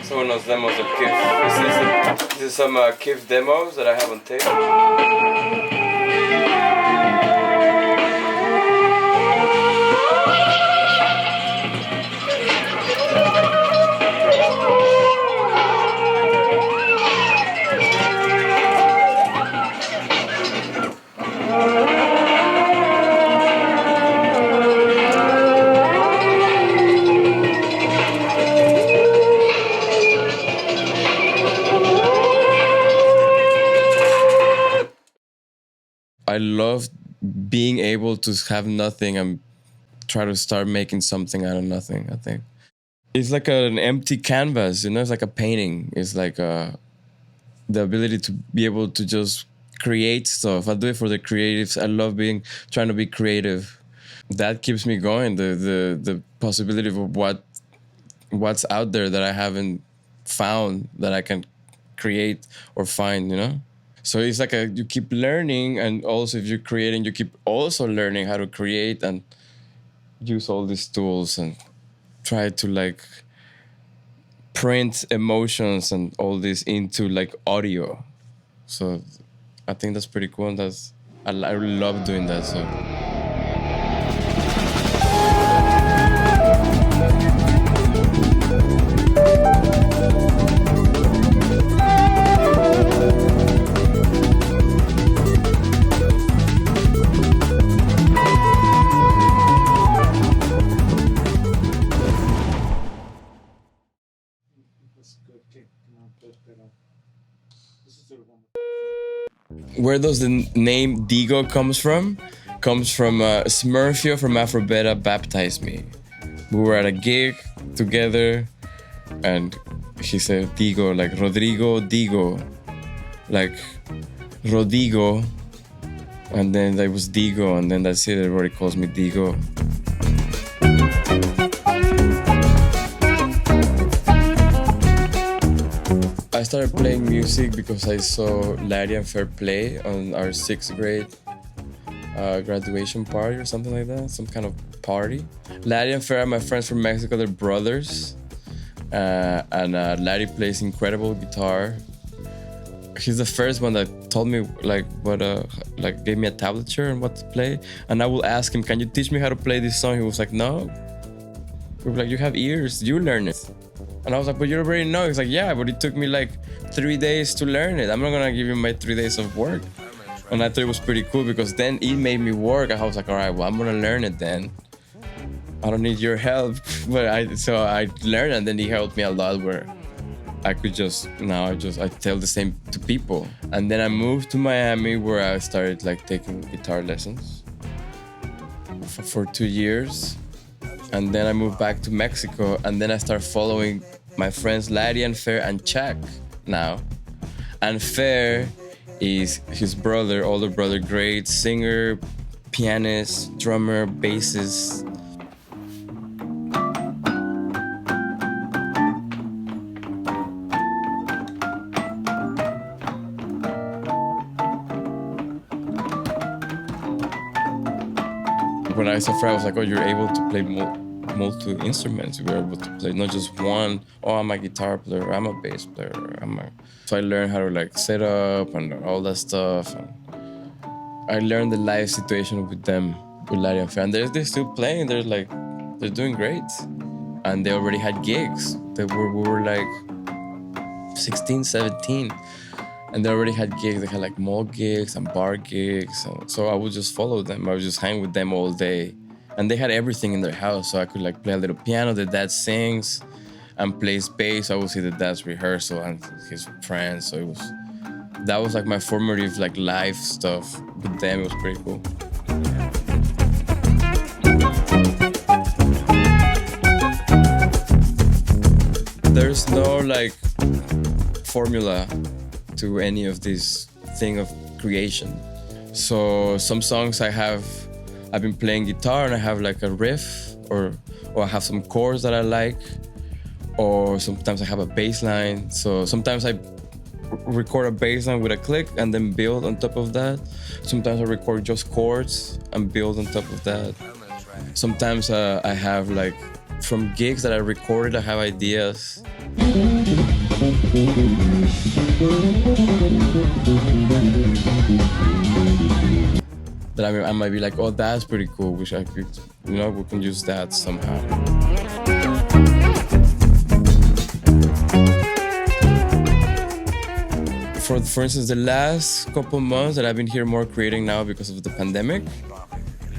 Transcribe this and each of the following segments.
Some of those demos of Kif. This is some Kif demos that I have on tape. I love being able to have nothing and try to start making something out of nothing, I think. It's like an empty canvas, you know? It's like a painting. It's like the ability to be able to just create stuff. I do it for the creatives. I love trying to be creative. That keeps me going, the possibility of what's out there that I haven't found that I can create or find, you know? So it's like you keep learning, and also if you're creating, you keep also learning how to create and use all these tools and try to like print emotions and all this into like audio. So I think that's pretty cool, and I really love doing that. So. Where does the name Digo comes from? Comes from Smurfio from Afrobeta baptized me. We were at a gig together, and he said Digo, like Rodrigo, Digo, like Rodrigo, and then that was Digo, and then that's it. Everybody calls me Digo. I started playing music because I saw Larry and Fair play on our 6th grade graduation party or something like that, some kind of party. Larry and Fair are my friends from Mexico, they're brothers. And Larry plays incredible guitar. He's the first one that told me gave me a tablature and what to play. And I will ask him, can you teach me how to play this song? He was like, no. We were like, you have ears, you learn it. And I was like, but you already know. He's like, yeah, but it took me like 3 days to learn it. I'm not gonna give you my 3 days of work. And I thought it was pretty cool because then it made me work. I was like, all right, well, I'm gonna learn it then. I don't need your help. But so I learned, and then he helped me a lot where I could I tell the same to people. And then I moved to Miami where I started like taking guitar lessons for 2 years. And then I moved back to Mexico, and then I started following my friends Larry and Fair and Chuck now. And Fair is his brother, older brother, great singer, pianist, drummer, bassist. When I saw Fair, I was like, oh, you're able to play multiple instruments. We're able to play not just one. Oh, I'm a guitar player, I'm a bass player. So I learned how to like set up and all that stuff. And I learned the live situation with them, with Larry and Fair. And they're still playing. They're doing great. And they already had gigs. We were like 16, 17. And they already had gigs. They had like mall gigs and bar gigs. So I would just follow them. I would just hang with them all day. And they had everything in their house. So I could like play a little piano. The dad sings and plays bass. I would see the dad's rehearsal and his friends. So that was like my formative like live stuff with them. It was pretty cool. There's no like formula to any of this thing of creation. So some songs I've been playing guitar and I have like a riff or I have some chords that I like, or sometimes I have a bass line. So sometimes I record a bass line with a click and then build on top of that. Sometimes I record just chords and build on top of that. Sometimes I have like, from gigs that I recorded, I have ideas. That I might be like, oh, that's pretty cool. Wish I could, we can use that somehow. For instance, the last couple months that I've been here more creating now because of the pandemic,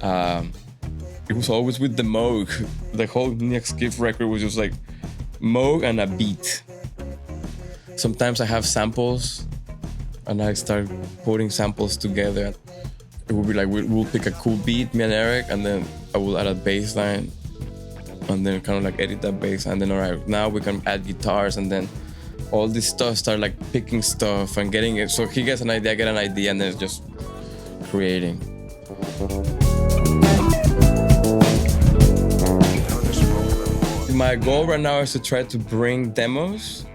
it was always with the Moog. The whole next gift record was just like Moog and a beat. Sometimes I have samples and I start putting samples together. It will be like, we'll pick a cool beat, me and Eric, and then I will add a bass line and then kind of like edit that bass. And then, all right, now we can add guitars, and then all this stuff start like picking stuff and getting it. So he gets an idea, I get an idea, and then it's just creating. My goal right now is to try to bring demos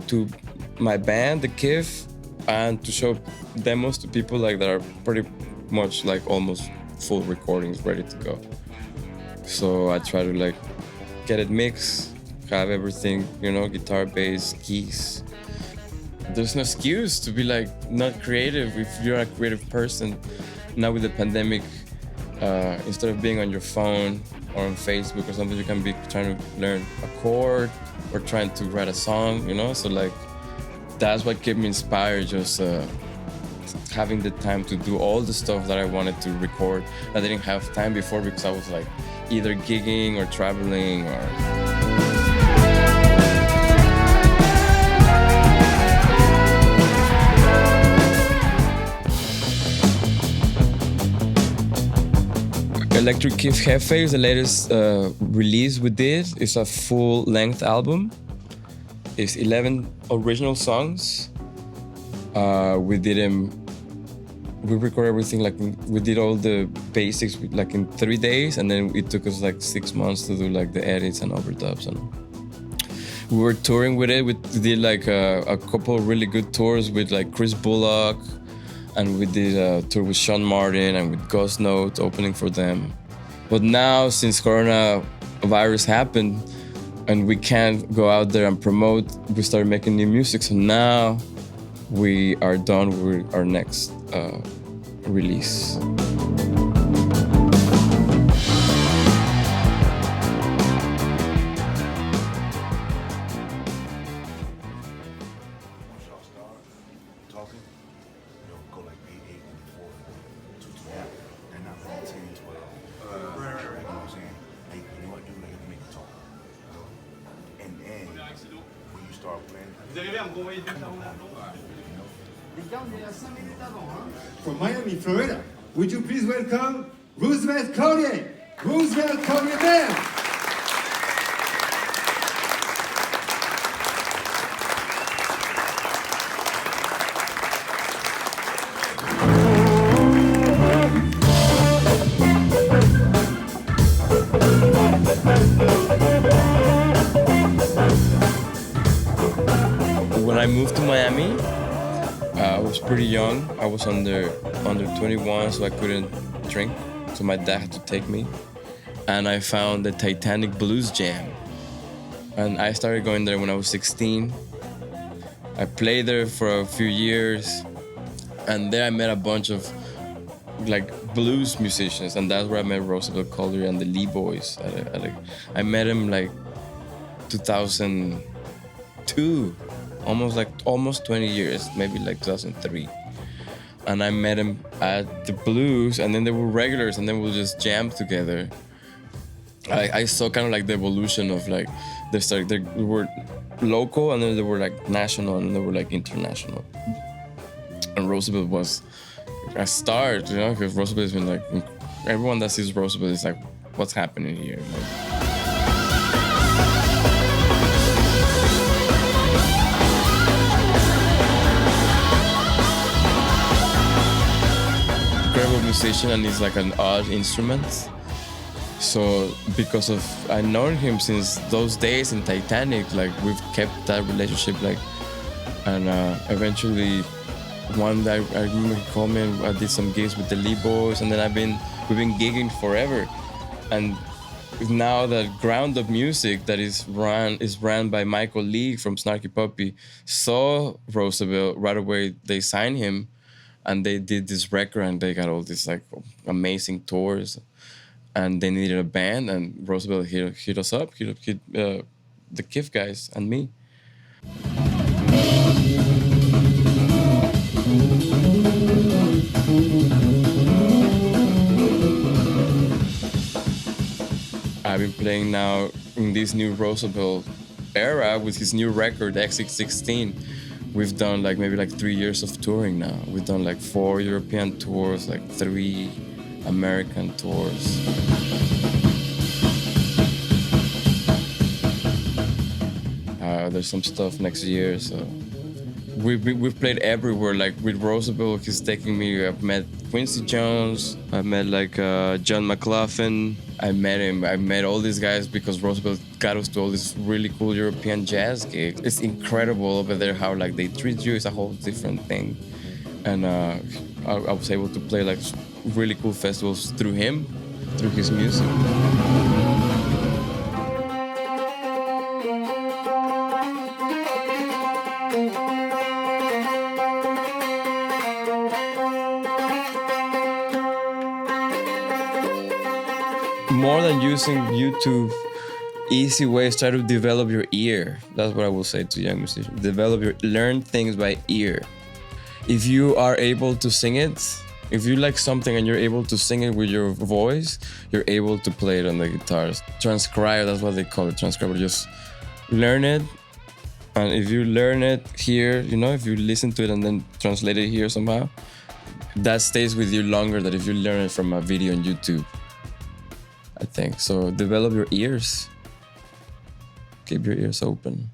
to my band, the KIF, and to show demos to people like that are pretty much like almost full recordings ready to go. So I try to like get it mixed, have everything, guitar, bass, keys. There's no excuse to be like not creative if you're a creative person. Now with the pandemic, instead of being on your phone or on Facebook or something, you can be trying to learn a chord or trying to write a song, So like, that's what kept me inspired, just having the time to do all the stuff that I wanted to record. I didn't have time before because I was like either gigging or traveling or... Electric KIF Jefe is the latest release we did. It's a full-length album. It's 11 original songs. We recorded everything, like we did all the basics like in 3 days, and then it took us like 6 months to do like the edits and overdubs. And we were touring with it. We did like a couple of really good tours with like Chris Bullock, and we did a tour with Sean Martin and with Ghost Note opening for them. But now, since coronavirus happened and we can't go out there and promote, we started making new music. So now we are done with our next release. From Miami, Florida, would you please welcome Roosevelt Collier? Roosevelt Collier Band! When I moved to Miami, I was pretty young. I was under 21, so I couldn't drink. So my dad had to take me. And I found the Titanic Blues Jam. And I started going there when I was 16. I played there for a few years. And there I met a bunch of like blues musicians. And that's where I met Roosevelt, Collier, and the Lee Boys. I met him like 2002. Almost 20 years, maybe like 2003. And I met him at the Blues, and then they were regulars, and then we'll just jam together. I saw kind of like the evolution of like, they were local, and then they were like national, and they were like international. And Roosevelt was a start, because Roosevelt has been like, everyone that sees Roosevelt is like, what's happening here? Like, musician, and it's like an odd instrument. So because of, I known him since those days in Titanic, like we've kept that relationship, like, and eventually one day I remember he called me and I did some gigs with the Lee Boys, and then we've been gigging forever. And Now that Ground Up Music that is ran by Michael Lee from Snarky Puppy saw Roosevelt right away. They signed him, and they did this record, and they got all these like amazing tours, and they needed a band, and Roosevelt hit us up, hit the Kif guys and me. I've been playing now in this new Roosevelt era with his new record X616. We've done like maybe like 3 years of touring now. We've done like 4 European tours, like 3 American tours. There's some stuff next year, so we've played everywhere. Like with Roosevelt, he's taking me. I've met Quincy Jones. I met like John McLaughlin. I met all these guys because Roosevelt got us to all these really cool European jazz gigs. It's incredible over there how like they treat you. It's a whole different thing. And I was able to play like really cool festivals through him, through his music. More than using YouTube, easy ways, try to develop your ear. That's what I will say to young musicians. Learn things by ear. If you are able to sing it, if you like something and you're able to sing it with your voice, you're able to play it on the guitars. Transcribe, that's what they call it, transcribe. Just learn it. And if you learn it here, if you listen to it and then translate it here somehow, that stays with you longer than if you learn it from a video on YouTube. I think. So develop your ears. Keep your ears open.